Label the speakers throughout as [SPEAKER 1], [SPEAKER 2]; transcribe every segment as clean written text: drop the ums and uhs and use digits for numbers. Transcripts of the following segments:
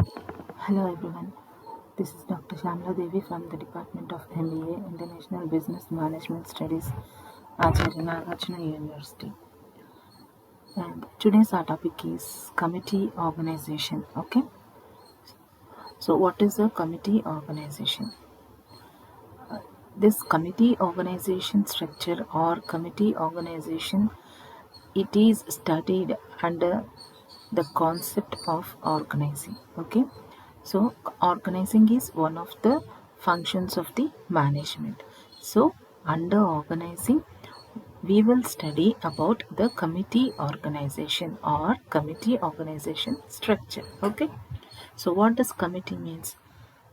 [SPEAKER 1] Hello everyone, this is Dr.Syamala Devi from the Department of MBA International Business Management Studies, Acharya Nagarjuna University. And today's our topic is committee organization. Okay, so what is a committee organization? This committee organization structure or committee organization, it is studied under the concept of organizing. Okay, so organizing is one of the functions of the management. So under organizing we will study about the committee organization or committee organization structure. Okay, so what does committee means?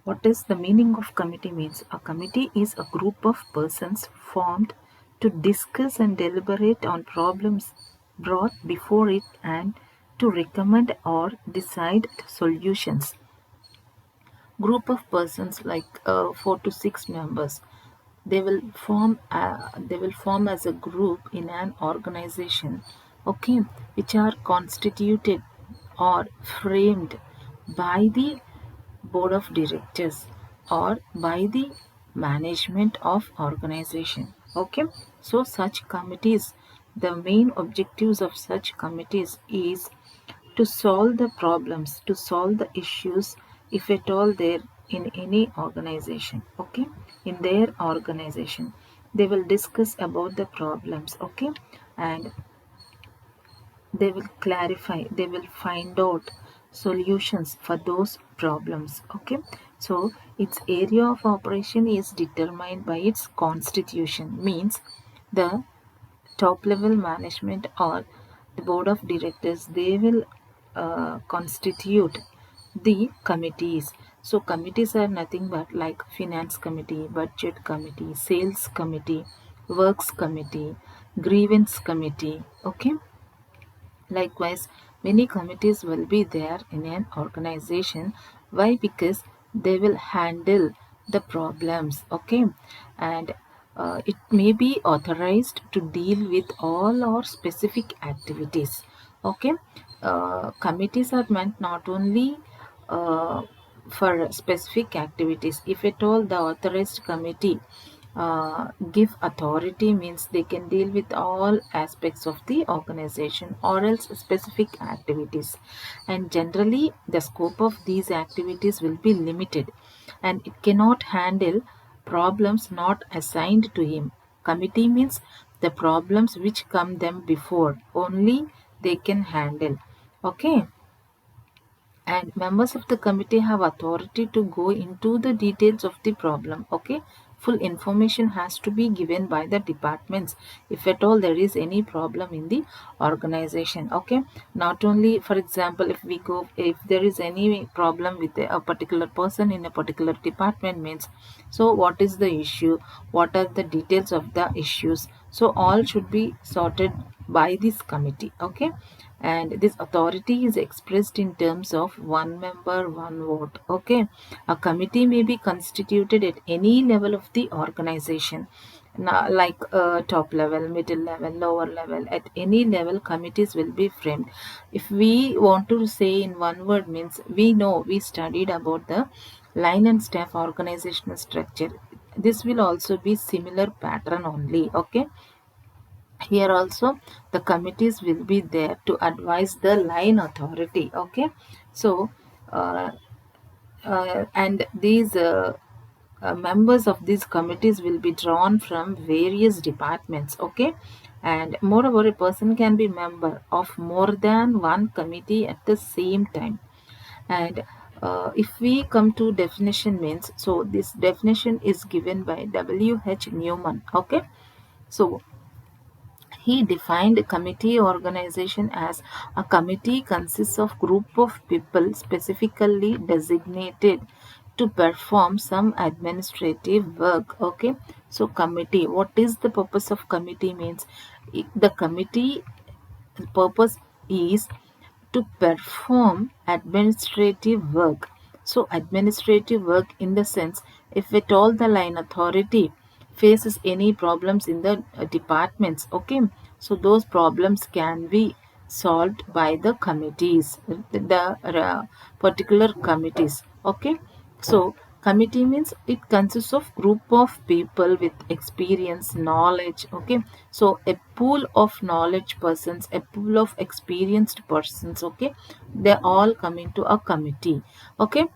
[SPEAKER 1] What is the meaning of committee means? A committee is a group of persons formed to discuss and deliberate on problems brought before it and to recommend or decide solutions. Group of persons like 4 to 6 members, they will form as a group in an organization, okay, which are constituted or framed by the board of directors or by the management of organization. Okay, so such committees, the main objectives of such committees is to solve the problems, to solve the issues, if at all there in any organization. Okay, in their organization they will discuss about the problems. Okay, and they will clarify, they will find out solutions for those problems. Okay, so its area of operation is determined by its constitution, means the top level management or the board of directors, they will constitute the committees. So committees are nothing but like finance committee, budget committee, sales committee, works committee, grievance committee. Okay, likewise, many committees will be there in an organization. Why? Because they will handle the problems. Okay, and it may be authorized to deal with all or specific activities. Okay, committees are meant not only uh, for specific activities. If at all the authorized committee give authority, means they can deal with all aspects of the organization or else specific activities, and generally the scope of these activities will be limited and it cannot handle problems not assigned to him. Committee means the problems which come them before only they can handle. Okay, and members of the committee have authority to go into the details of the problem. Okay, full information has to be given by the departments if at all there is any problem in the organization. Okay, not only, for example, if we go, if there is any problem with a particular person in a particular department, means so what is the issue, what are the details of the issues, so all should be sorted by this committee. Okay, and this authority is expressed in terms of one member one vote. Okay, a committee may be constituted at any level of the organization. Now, like top level, middle level, lower level, at any level committees will be framed. If we want to say in one word, means we know, we studied about the line and staff organizational structure. This will also be similar pattern only. Okay, here also the committees will be there to advise the line authority. Okay, so uh, and these members of these committees will be drawn from various departments. Okay, and moreover a person can be member of more than one committee at the same time. And if we come to definition, means so this definition is given by W.H. Newman. Okay, so he defined committee organization as a committee consists of group of people specifically designated to perform some administrative work. Okay, so committee, what is the purpose of committee? Means the committee purpose is to perform administrative work. So administrative work in the sense, if at all the line authority faces any problems in the departments, okay, so those problems can be solved by the committees, the particular committees. Okay, so committee means it consists of group of people with experience, knowledge. Okay, so a pool of knowledge persons, a pool of experienced persons. Okay, they all come into a committee. Okay,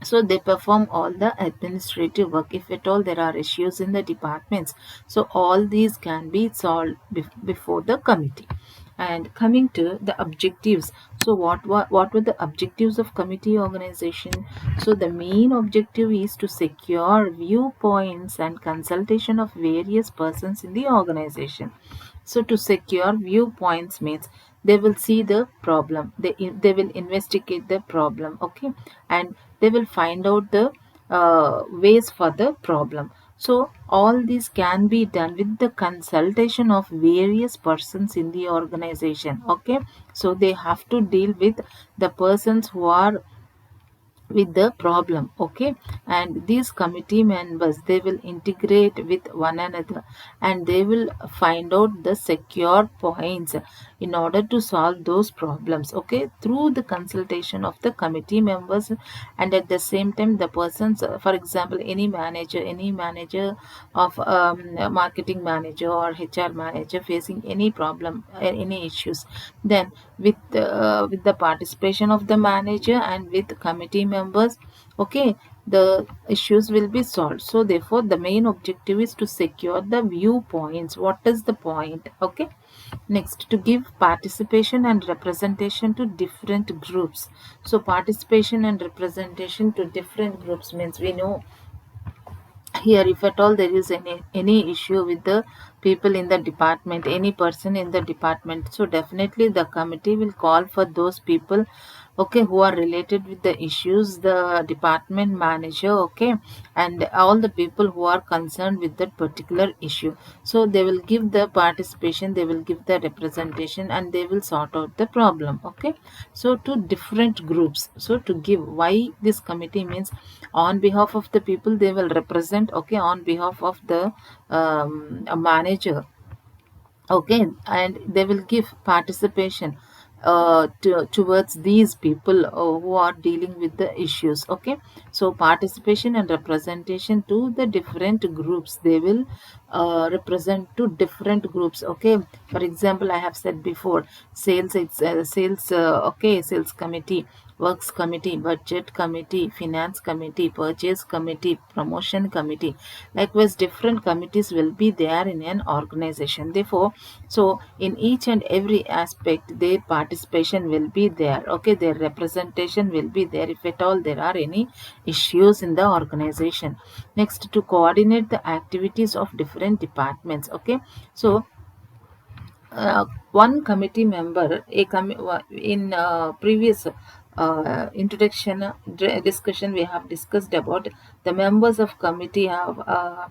[SPEAKER 1] so they perform all the administrative work. If at all there are issues in the departments, so all these can be solved before the committee. And coming to the objectives, so what were the objectives of committee organization? So the main objective is to secure viewpoints and consultation of various persons in the organization. So to secure viewpoints means they will see the problem, they will investigate the problem. Okay, and they will find out the ways for the problem. So all this can be done with the consultation of various persons in the organization. Okay, so they have to deal with the persons who are with the problem. Okay, and these committee members, they will integrate with one another, and they will find out the secure points in order to solve those problems. Okay, through the consultation of the committee members. And at the same time the persons, for example, any manager of a marketing manager or HR manager facing any problem, any issues, then with the participation of the manager and with committee members, okay, the issues will be solved. So therefore the main objective is to secure the viewpoints. What is the point? Okay, next, to give participation and representation to different groups. So participation and representation to different groups means, we know here, if at all there is any issue with the people in the department, any person in the department, so definitely the committee will call for those people, okay, who are related with the issues, the department manager, okay, and all the people who are concerned with that particular issue. So they will give the participation, they will give the representation, and they will sort out the problem. Okay, so to different groups, so to give, why this committee means, on behalf of the people they will represent, okay, on behalf of the a manager. Okay, and they will give participation towards these people who are dealing with the issues. Okay, so participation and representation to the different groups, they will represent to different groups. Okay, for example, I have said before, sales, it's sales, okay, sales committee, works committee, budget committee, finance committee, purchase committee, promotion committee. Likewise, different committees will be there in an organization. Therefore, so in each and every aspect, their participation will be there. Okay, their representation will be there if at all there are any issues in the organization. Next, to coordinate the activities of different departments. Okay, so one committee member, in previous introduction discussion, we have discussed about the members of committee have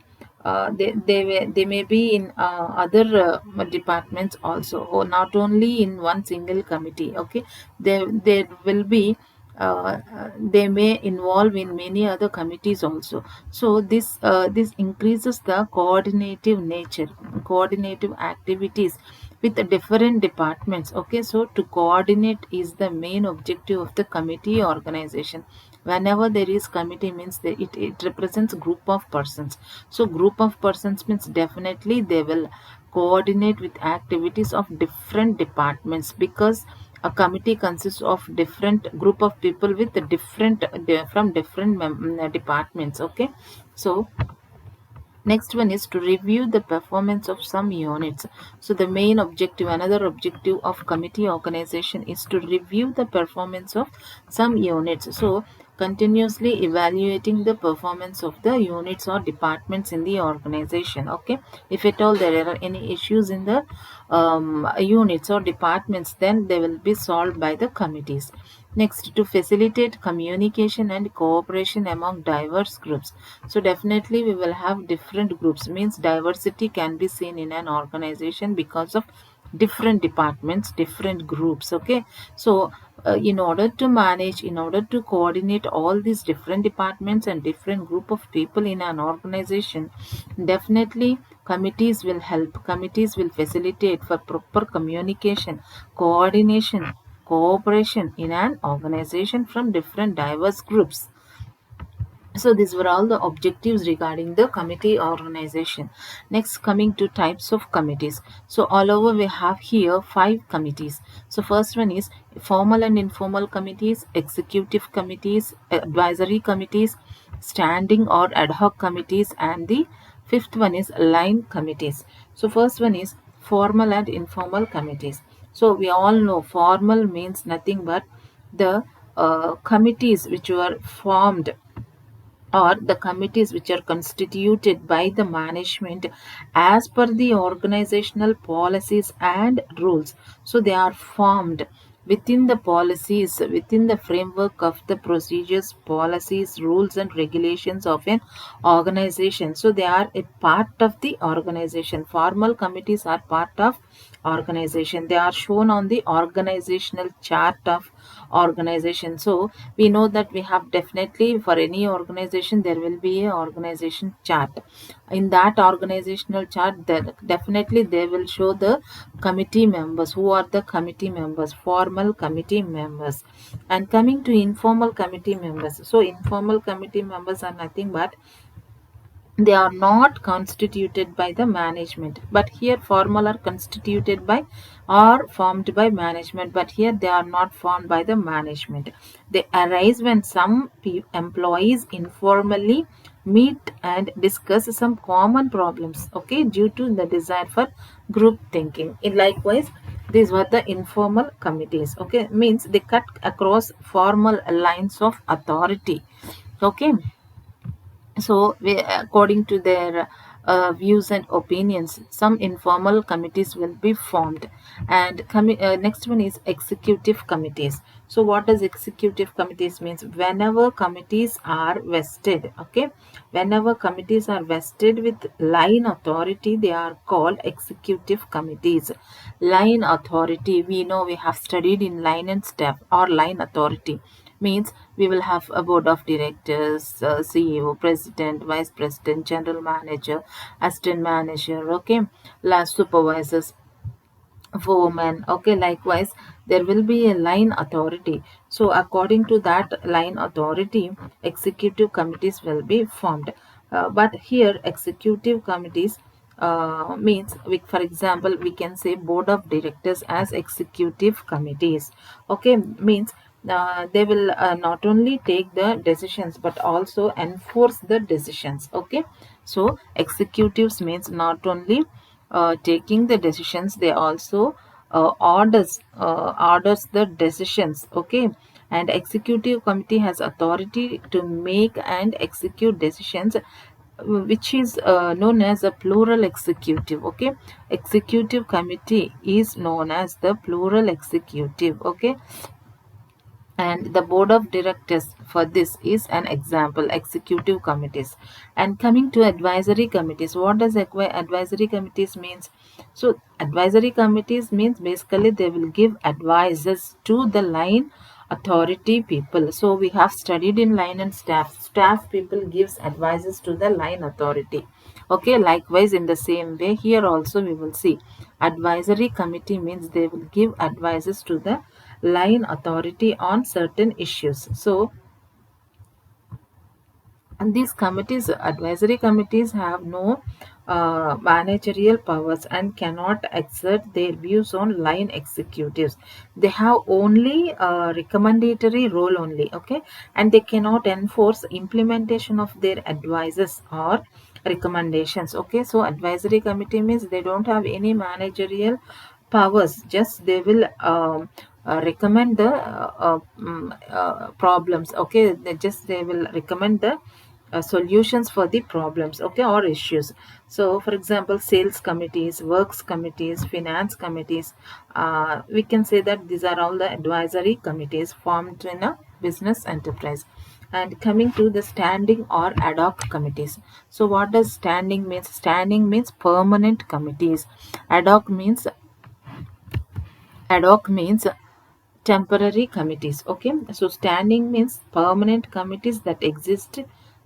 [SPEAKER 1] they may be in other departments also, or not only in one single committee. Okay, there will be they may involve in many other committees also. So this increases the coordinative activities with the different departments. Okay, so to coordinate is the main objective of the committee organization. Whenever there is committee means that it represents group of persons. So group of persons means definitely they will coordinate with activities of different departments, because a committee consists of different group of people with different from different departments. Okay, so next one is to review the performance of some units. So the main objective, another objective of committee organization is to review the performance of some units. So continuously evaluating the performance of the units or departments in the organization. Okay, if at all there are any issues in the units or departments, then they will be solved by the committees. Next, to facilitate communication and cooperation among diverse groups. So definitely we will have different groups, means diversity can be seen in an organization because of different departments, different groups. Okay, so in order to manage, in order to coordinate all these different departments and different group of people in an organization, definitely Committees will help. Committees will facilitate for proper communication, coordination, cooperation in an organization from different diverse groups. So these were all the objectives regarding the committee organization. Next, coming to types of committees. So all over we have here 5 committees. So first one is formal and informal committees, executive committees, advisory committees, standing or ad hoc committees, and the fifth one is line committees. So first one is formal and informal committees. So we all know formal means nothing but the committees which were formed, or the committees which are constituted by the management as per the organizational policies and rules. So they are formed within the policies, within the framework of the procedures, policies, rules, and regulations of an organization. So they are a part of the organization. Formal committees are part of organization. They are shown on the organizational chart of organization. So we know that we have definitely, for any organization there will be a organization chart. In that organizational chart, then definitely they will show the committee members. Who are the committee members? Formal committee members. And coming to informal committee members, so informal committee members are nothing but they are not constituted by the management, but here formal are constituted by or formed by management, but here they are not formed by the management. They arise when some employees informally meet and discuss some common problems, okay, due to the desire for group thinking. In likewise, these were the informal committees, okay, means they cut across formal lines of authority, okay. So, according to their views and opinions, some informal committees will be formed. And next one is executive committees. So, what does executive committees means? Whenever committees are vested, okay, whenever committees are vested with line authority, they are called executive committees. Line authority, we know, we have studied in line and staff or line authority means we will have a board of directors, CEO, president, vice president, general manager, assistant manager, okay, last supervisors, foreman, okay. Likewise, there will be a line authority. So according to that line authority, executive committees will be formed. But here executive committees means, for example, we can say board of directors as executive committees, okay, means they will not only take the decisions but also enforce the decisions, okay. So executives means not only taking the decisions, they also orders the decisions, okay. And executive committee has authority to make and execute decisions, which is known as a plural executive, okay. Executive committee is known as the plural executive, okay. And the board of directors for this is an example, executive committees. And coming to advisory committees, what does advisory committees means? So advisory committees means basically they will give advices to the line authority people. So we have studied in line and staff people gives advices to the line authority, okay. Likewise, in the same way here also we will see advisory committee means they will give advices to the line authority on certain issues. So, and these committees, advisory committees, have no managerial powers and cannot exert their views on line executives. They have only a recommendatory role only, okay, and they cannot enforce implementation of their advices or recommendations, okay. So advisory committee means they don't have any managerial powers, just they will recommend the problems, okay. They will recommend the solutions for the problems, okay, or issues. So for example, sales committees, works committees, finance committees, we can say that these are all the advisory committees formed in a business enterprise. And coming to the standing or ad hoc committees, so what does standing means? Standing means permanent committees. Ad hoc means temporary committees, okay. So standing means permanent committees that exist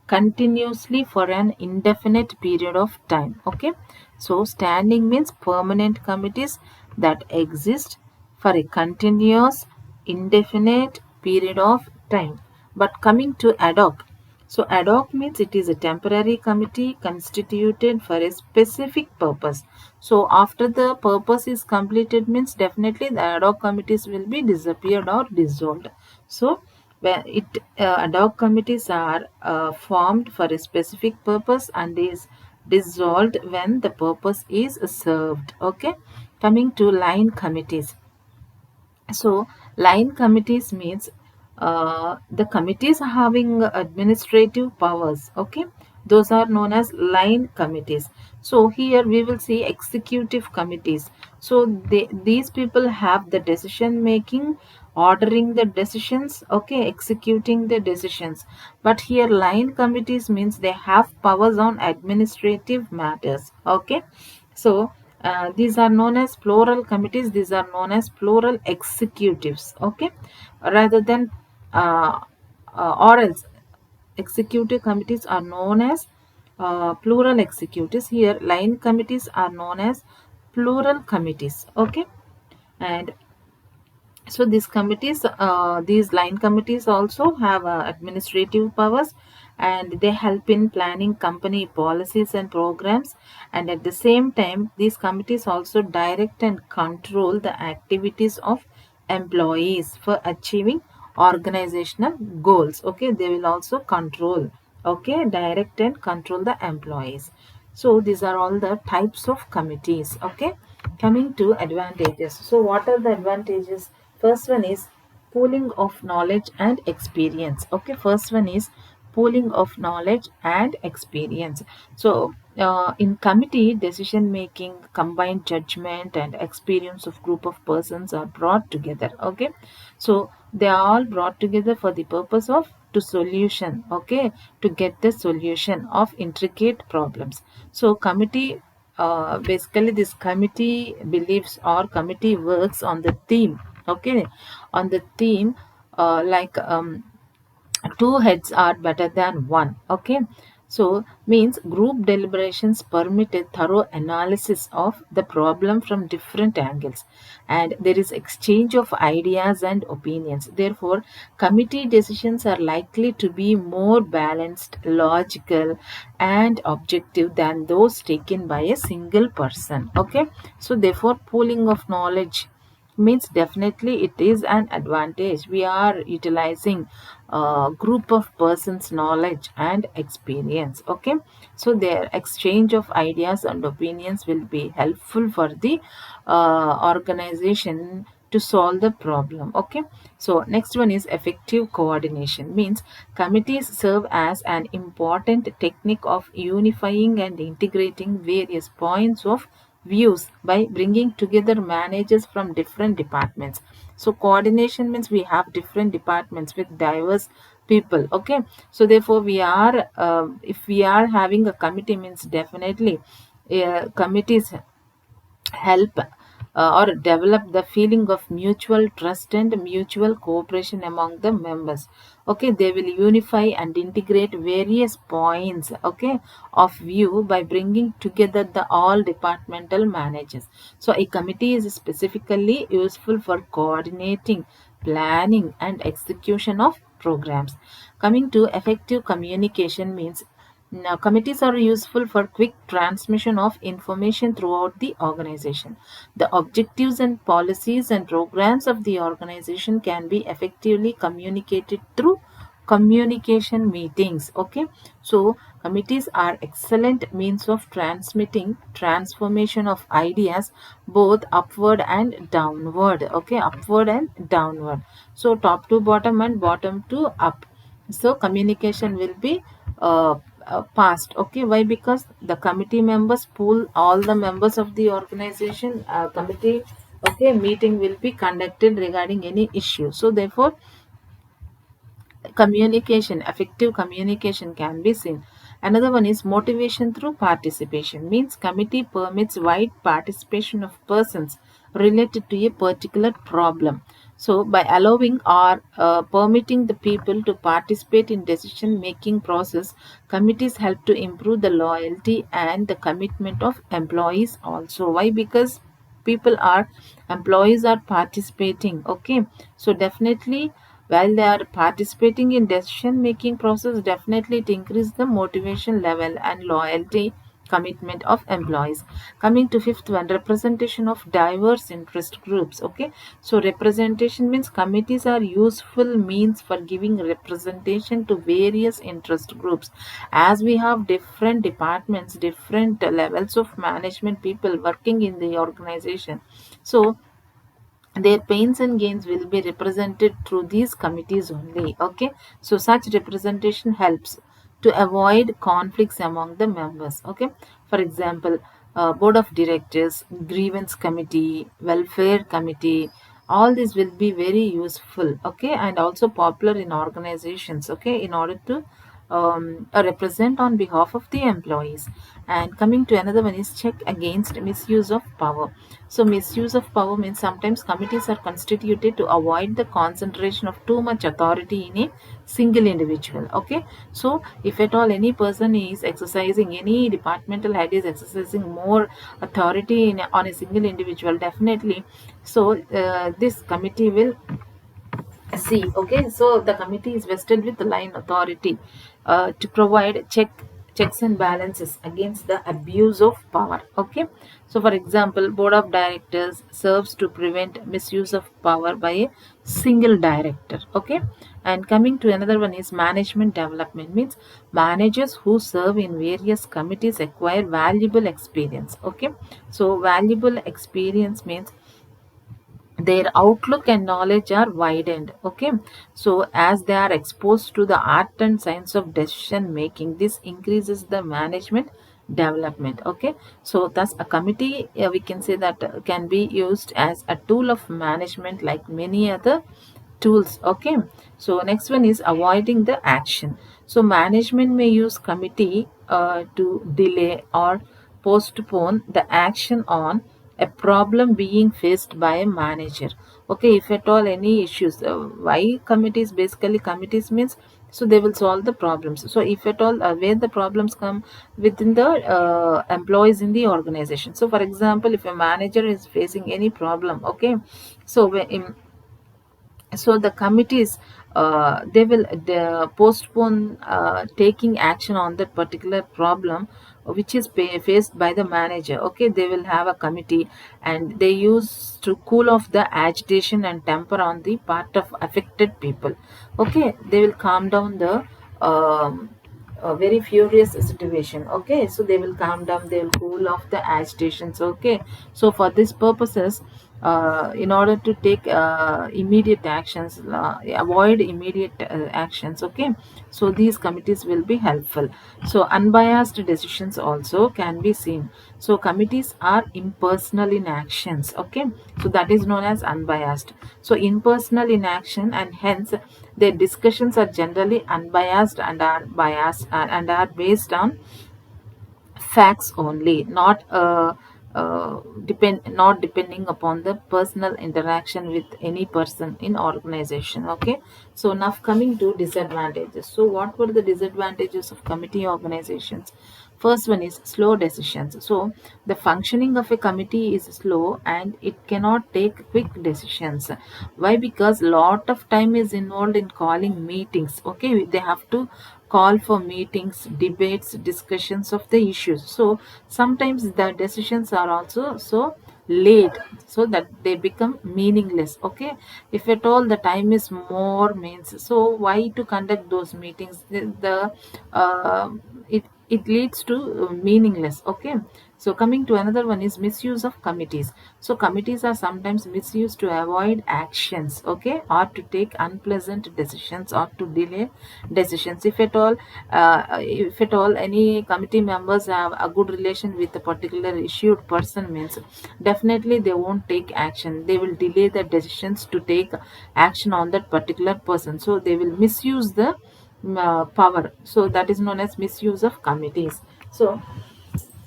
[SPEAKER 1] continuously for an indefinite period of time. Okay, so standing means permanent committees that exist for a continuous indefinite period of time. But coming to ad hoc, so ad hoc means it is a temporary committee constituted for a specific purpose. So after the purpose is completed means definitely the ad hoc committees will be disappeared or dissolved. So where it ad hoc committees are formed for a specific purpose and is dissolved when the purpose is served. Okay, coming to line committees. So line committees means the committees having administrative powers. Okay, those are known as line committees. So here we will see executive committees. So these people have the decision making, ordering the decisions, okay, executing the decisions. But here line committees means they have powers on administrative matters. Okay, so these are known as plural committees. These are known as plural executives. Okay, rather than or else executive committees are known as plural executives. Here, line committees are known as plural committees. Okay, and so these line committees also have administrative powers, and they help in planning company policies and programs. And at the same time, these committees also direct and control the activities of employees for achieving organizational goals. Okay, they will also control, okay, direct and control the employees. So these are all the types of committees. Okay, coming to advantages. So what are the advantages? First one is pooling of knowledge and experience. Okay, first one is pooling of knowledge and experience. So in committee decision making, combined judgment and experience of group of persons are brought together. Okay, so they are all brought together for the purpose of to solution. Okay, to get the solution of intricate problems. So committee, basically this committee believes or committee works on the theme. Okay, on the theme, like two heads are better than one. Okay, so means group deliberations permit a thorough analysis of the problem from different angles, and there is exchange of ideas and opinions. Therefore committee decisions are likely to be more balanced, logical and objective than those taken by a single person. Okay, so therefore pooling of knowledge means definitely it is an advantage. We are utilizing a group of persons knowledge and experience. Okay, so their exchange of ideas and opinions will be helpful for the organization to solve the problem. Okay, so next one is effective coordination. Means committees serve as an important technique of unifying and integrating various points of views by bringing together managers from different departments. So coordination means we have different departments with diverse people. Okay, so therefore we are if we are having a committee means definitely committees help or develop the feeling of mutual trust and mutual cooperation among the members. Okay, they will unify and integrate various points, okay, of view by bringing together the all departmental managers. So a committee is specifically useful for coordinating, planning and execution of programs. Coming to effective communication means now, committees are useful for quick transmission of information throughout the organization. The objectives and policies and programs of the organization can be effectively communicated through communication meetings. Okay, so committees are excellent means of transmitting transformation of ideas both upward and downward. Okay, upward and downward. So top to bottom and bottom to up. So communication will be passed. Okay, why? Because the committee members pool all the members of the organization committee. Okay, meeting will be conducted regarding any issue. So therefore communication, effective communication can be seen. Another one is motivation through participation. Means committee permits wide participation of persons related to a particular problem. So, by allowing or permitting the people to participate in decision making process, committees help to improve the loyalty and the commitment of employees also. Why? Because people are employees are participating. Okay, so definitely while they are participating in decision making process, definitely it increase the motivation level and loyalty commitment of employees. Coming to fifth one, representation of diverse interest groups. Okay, so representation means committees are useful means for giving representation to various interest groups, as we have different departments, different levels of management people working in the organization. So their pains and gains will be represented through these committees only. Okay, so such representation helps to avoid conflicts among the members. Okay, for example, board of directors, grievance committee, welfare committee, all these will be very useful. Okay, and also popular in organizations. Okay, in order to represent on behalf of the employees. And coming to another one is check against misuse of power. So misuse of power means sometimes committees are constituted to avoid the concentration of too much authority in a single individual. Okay, so if at all any person is exercising, any departmental head is exercising more authority on a single individual, definitely, so this committee will see. Okay, so the committee is vested with the line authority to provide checks and balances against the abuse of power. Okay, so for example, board of directors serves to prevent misuse of power by a single director. Okay, and coming to another one is management development means managers who serve in various committees acquire valuable experience. Okay, so valuable experience means their outlook and knowledge are widened. Okay, so as they are exposed to the art and science of decision making, this increases the management development. Okay, so thus a committee, we can say that can be used as a tool of management like many other tools. Okay, so next one is avoiding the action. So management may use committee to delay or postpone the action on a problem being faced by a manager. Okay, if at all any issues, why committees, basically committees means, so they will solve the problems. So if at all where the problems come within the employees in the organization. So for example, if a manager is facing any problem, okay, so so the committees, they will postpone taking action on that particular problem which is faced by the manager. Okay, they will have a committee and they use to cool off the agitation and temper on the part of affected people. Okay, they will calm down the a very furious situation. Okay, so they will calm down, they will cool off the agitations. Okay, so for this purposes, in order to take immediate actions, avoid immediate actions. Okay, so these committees will be helpful. So unbiased decisions also can be seen. So committees are impersonal in actions. Okay, so that is known as unbiased. So impersonal in action, and hence their discussions are generally unbiased and are biased and are based on facts only, not depending upon the personal interaction with any person in organization. Okay, so now coming to disadvantages. So what were the disadvantages of committee organizations? First one is slow decisions. So the functioning of a committee is slow and it cannot take quick decisions. Why? Because lot of time is involved in calling meetings. Okay, they have to call for meetings, debates, discussions of the issues. So sometimes the decisions are also so late, so that they become meaningless. Okay, if at all the time is more means, so why to conduct those meetings? It leads to meaningless. Okay, so coming to another one is misuse of committees. So committees are sometimes misused to avoid actions. Okay, or to take unpleasant decisions or to delay decisions. If at all any committee members have a good relation with a particular issued person means, definitely they won't take action, they will delay the decisions to take action on that particular person. So they will misuse the power. So that is known as misuse of committees. So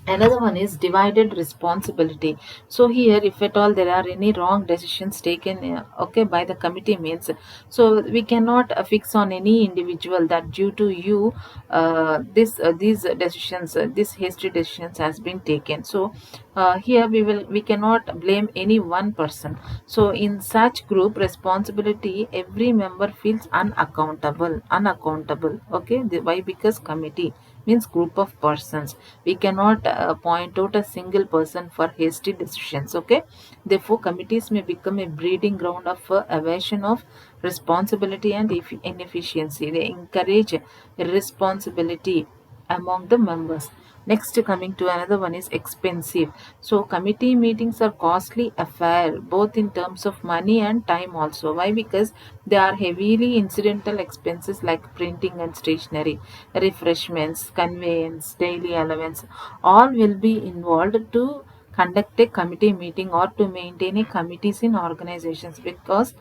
[SPEAKER 1] Another one is divided responsibility. So here, if at all there are any wrong decisions taken, okay, by the committee means, so we cannot fix on any individual that due to you, this these decisions, this hasty decisions has been taken. So here we cannot blame any one person. So in such group responsibility, every member feels unaccountable. Okay, why? Because committee means group of persons. We cannot point out a single person for hasty decisions. Okay, therefore committees may become a breeding ground of evasion of responsibility and inefficiency. They encourage irresponsibility among the members. Next, coming to another one is expensive. So committee meetings are costly affair both in terms of money and time also. Why? Because they are heavily incidental expenses like printing and stationery, refreshments, conveyance, daily allowance, all will be involved to conduct a committee meeting or to maintain a committees in organizations. Because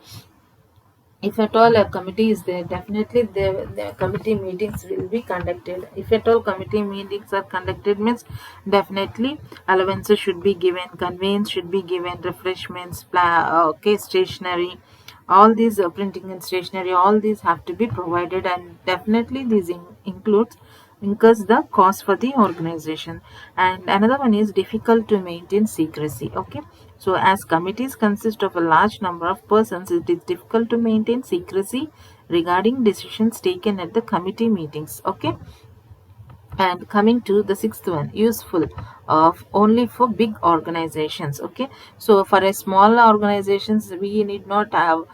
[SPEAKER 1] if at all a committee is there, definitely the committee meetings will be conducted. If at all committee meetings are conducted means, definitely allowances should be given, conveyance should be given, refreshments, okay, stationery, all these printing and stationery, all these have to be provided, and definitely these includes incurs the cost for the organization. And another one is difficult to maintain secrecy. Okay, so as committees consist of a large number of persons, it is difficult to maintain secrecy regarding decisions taken at the committee meetings. Okay, and coming to the sixth one, useful of only for big organizations. Okay, so for a small organizations we need not have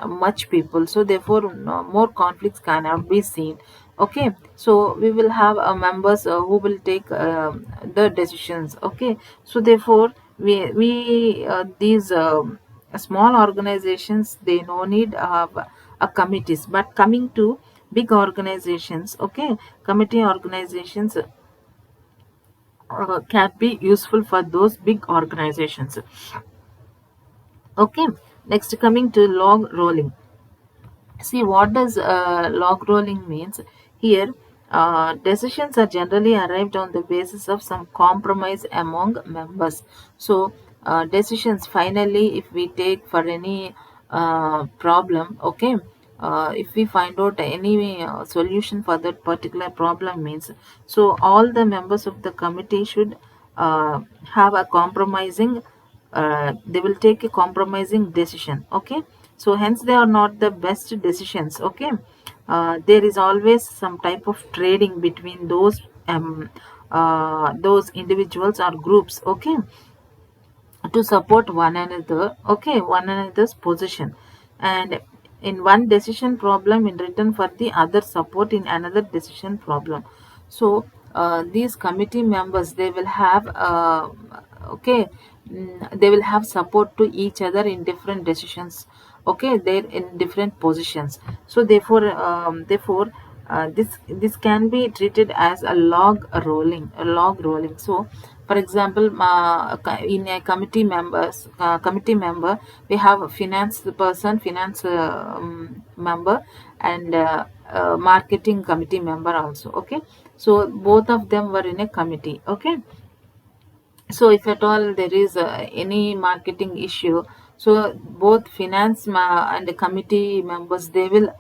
[SPEAKER 1] much people, so therefore no, more conflicts cannot be seen. Okay, so we will have members who will take the decisions. Okay, so therefore we these small organizations, they no need a committees. But coming to big organizations, okay, committee organizations can be useful for those big organizations. Okay, next coming to log rolling. See, what does log rolling means? Here, decisions are generally arrived on the basis of some compromise among members. So, decisions finally, if we take for any problem, okay, if we find out any solution for that particular problem means, so all the members of the committee should have a compromising, they will take a compromising decision. Okay, so hence they are not the best decisions. Okay, there is always some type of trading between those individuals or groups. Okay, to support one another. Okay, one another's position, and in one decision problem in return for the other support in another decision problem. So these committee members, they will have okay, they will have support to each other in different decisions. Okay, they're in different positions. So therefore this can be treated as a log rolling. So for example, in a committee member, we have a finance member, and marketing committee member also. Okay, so both of them were in a committee. Okay, so if at all there is any marketing issue, so both and the committee members, they will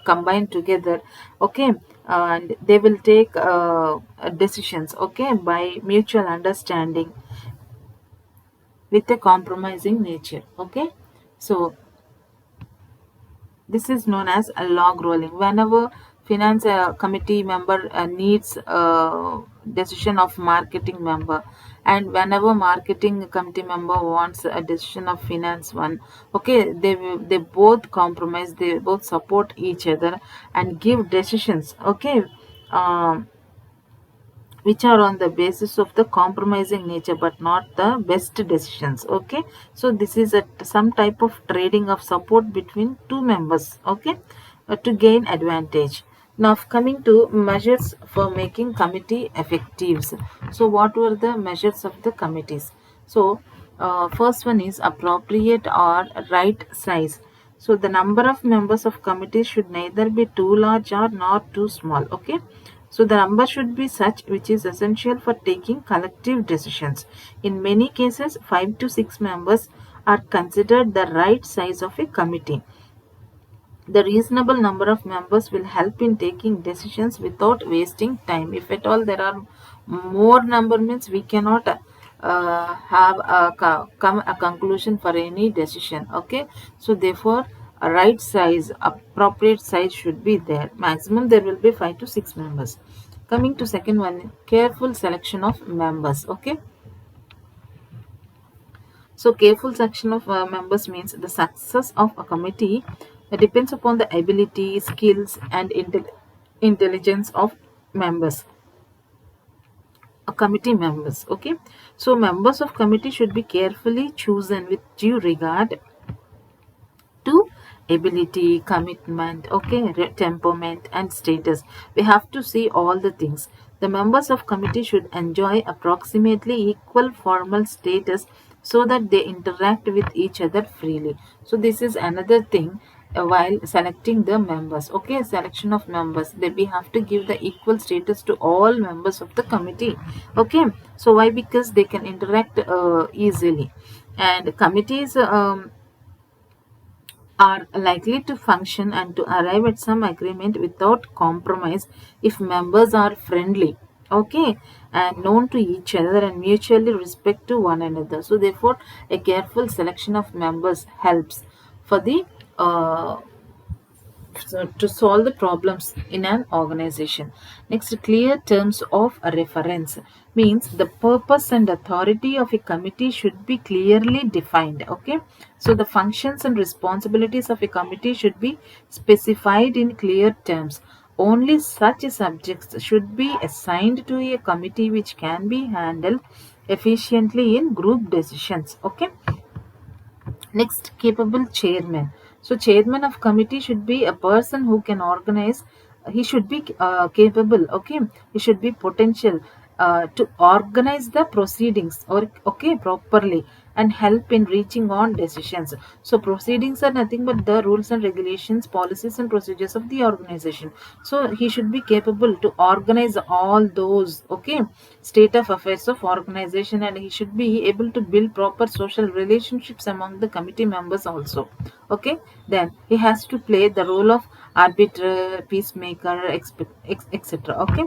[SPEAKER 1] combine together. Okay, and they will take decisions, okay, by mutual understanding with a compromising nature. Okay, so this is known as a log rolling. Whenever finance committee member needs decision of marketing member, and whenever marketing committee member wants a decision of finance one, okay, they both compromise, they both support each other and give decisions. Okay, um, which are on the basis of the compromising nature but not the best decisions. Okay, so this is some type of trading of support between two members. Okay, to gain advantage. Now coming to measures for making committee effective. So what were the measures of the committees? So first one is appropriate or right size. So the number of members of committees should neither be too large or not too small. Okay, So the number should be such which is essential for taking collective decisions. In many cases, 5 to 6 members are considered the right size of a committee. The reasonable number of members will help in taking decisions without wasting time. If at all there are more number means we cannot have come a conclusion for any decision. Okay, so therefore a right size, appropriate size should be there. Maximum there will be 5 to 6 members. Coming to second one, careful selection of members. Okay, so careful selection of members means the success of a committee depends upon the ability, skills, and intelligence of members, committee members. Okay, so members of committee should be carefully chosen with due regard to ability, commitment, okay, temperament, and status. We have to see all the things. The members of committee should enjoy approximately equal formal status so that they interact with each other freely. So this is another thing while selecting the members. Okay, selection of members, that we have to give the equal status to all members of the committee. Okay, so why? Because they can interact easily, and committees are likely to function and to arrive at some agreement without compromise if members are friendly, okay, and known to each other and mutually respect to one another. So therefore a careful selection of members helps for the to solve the problems in an organization. Next, clear terms of reference means the purpose and authority of a committee should be clearly defined. Okay, so the functions and responsibilities of a committee should be specified in clear terms. Only such subjects should be assigned to a committee which can be handled efficiently in group decisions. Okay, next, capable chairman. So chairman of committee should be a person who can organize. He should be capable. Okay, he should be potential to organize the proceedings or okay properly and help in reaching on decisions. So proceedings are nothing but the rules and regulations, policies and procedures of the organization. So he should be capable to organize all those okay state of affairs of organization, and he should be able to build proper social relationships among the committee members also. Okay, then he has to play the role of arbiter, peacemaker, etc. Okay,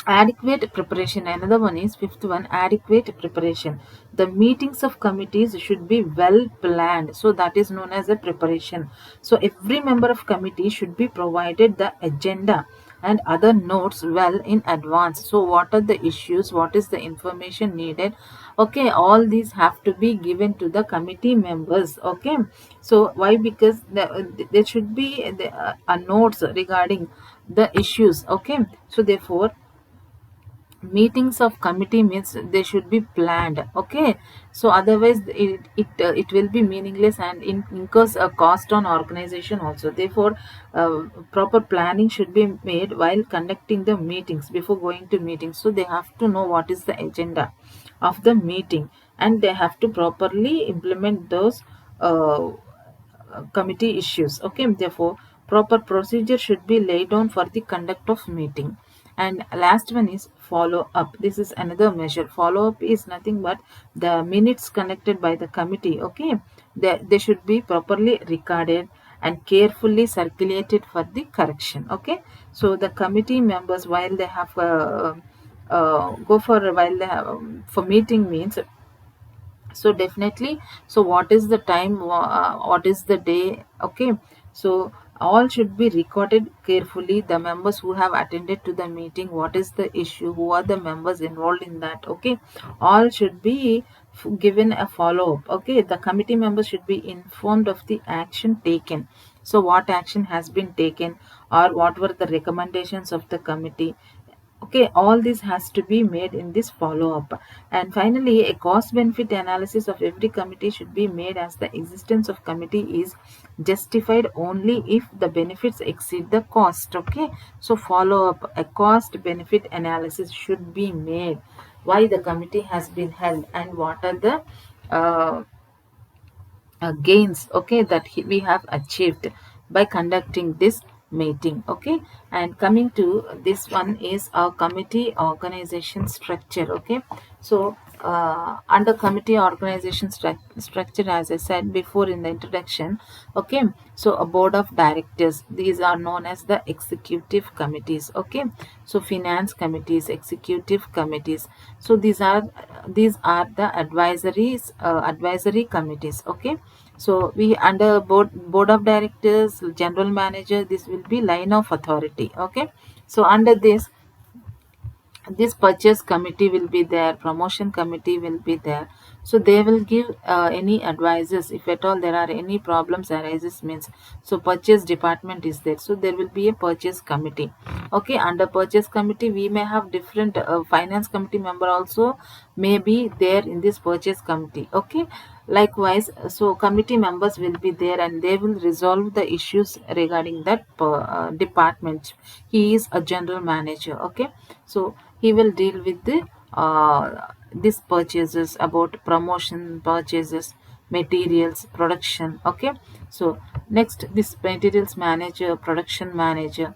[SPEAKER 1] adequate preparation, another one is fifth one, adequate preparation. The meetings of committees should be well planned, so that is known as a preparation. So every member of committee should be provided the agenda and other notes well in advance. So what are the issues, what is the information needed, okay, all these have to be given to the committee members. Okay, so why? Because there should be notes regarding the issues. Okay, so therefore meetings of committee means they should be planned. Okay, so otherwise it will be meaningless and incurs a cost on organization also. Therefore proper planning should be made while conducting the meetings. Before going to meetings, so they have to know what is the agenda of the meeting, and they have to properly implement those committee issues. Okay, therefore proper procedure should be laid down for the conduct of meeting. And last one is follow up. This is another measure. Follow up is nothing but the minutes conducted by the committee. Okay, they should be properly recorded and carefully circulated for the correction. Okay, so the committee members, while they have go for while they have for meeting means, so definitely, so what is the time, what is the day, okay, so all should be recorded carefully, the members who have attended to the meeting, what is the issue, who are the members involved in that. Okay, all should be given a follow up. Okay, the committee members should be informed of the action taken, so what action has been taken or what were the recommendations of the committee. Okay, all this has to be made in this follow up. And finally, a cost benefit analysis of every committee should be made, as the existence of committee is justified only if the benefits exceed the cost. Okay, so follow up, a cost benefit analysis should be made, why the committee has been held and what are the uh, gains, okay, that we have achieved by conducting this meeting. Okay, and coming to this one is a committee organization structure. Okay, so under committee organization structure, as I said before in the introduction, okay, so a board of directors, these are known as the executive committees. Okay, so finance committees, executive committees, so these are the advisory committees. Okay, so we under board of directors, general manager, this will be line of authority. Okay, so under this purchase committee will be there, promotion committee will be there, so they will give any advices if at all there are any problems arises means, so purchase department is there, so there will be a purchase committee. Okay, under purchase committee we may have different finance committee member also may be there in this purchase committee. Okay, likewise, so committee members will be there and they will resolve the issues regarding that department. He is a general manager. Okay, so he will deal with the these purchases, about promotion purchases, materials, production. Okay, so next, this materials manager, production manager,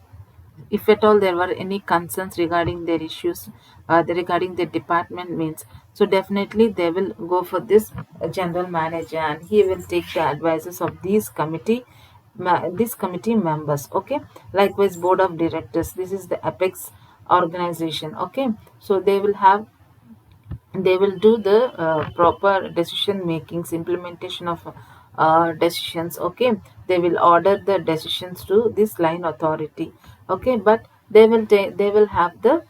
[SPEAKER 1] if at all there were any concerns regarding their issues, regarding the department means, so definitely they will go for this general manager and he will take the advices of these committee members. Okay, likewise board of directors, this is the apex organization. Okay, so they will do the proper decision makings, implementation of decisions. Okay, they will order the decisions to this line authority. Okay, but they will have the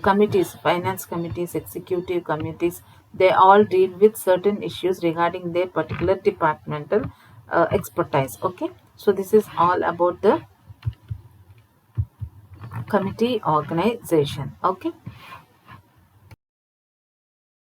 [SPEAKER 1] committees, finance committees, executive committees, they all deal with certain issues regarding their particular departmental expertise. Okay, so this is all about the committee organization. Okay,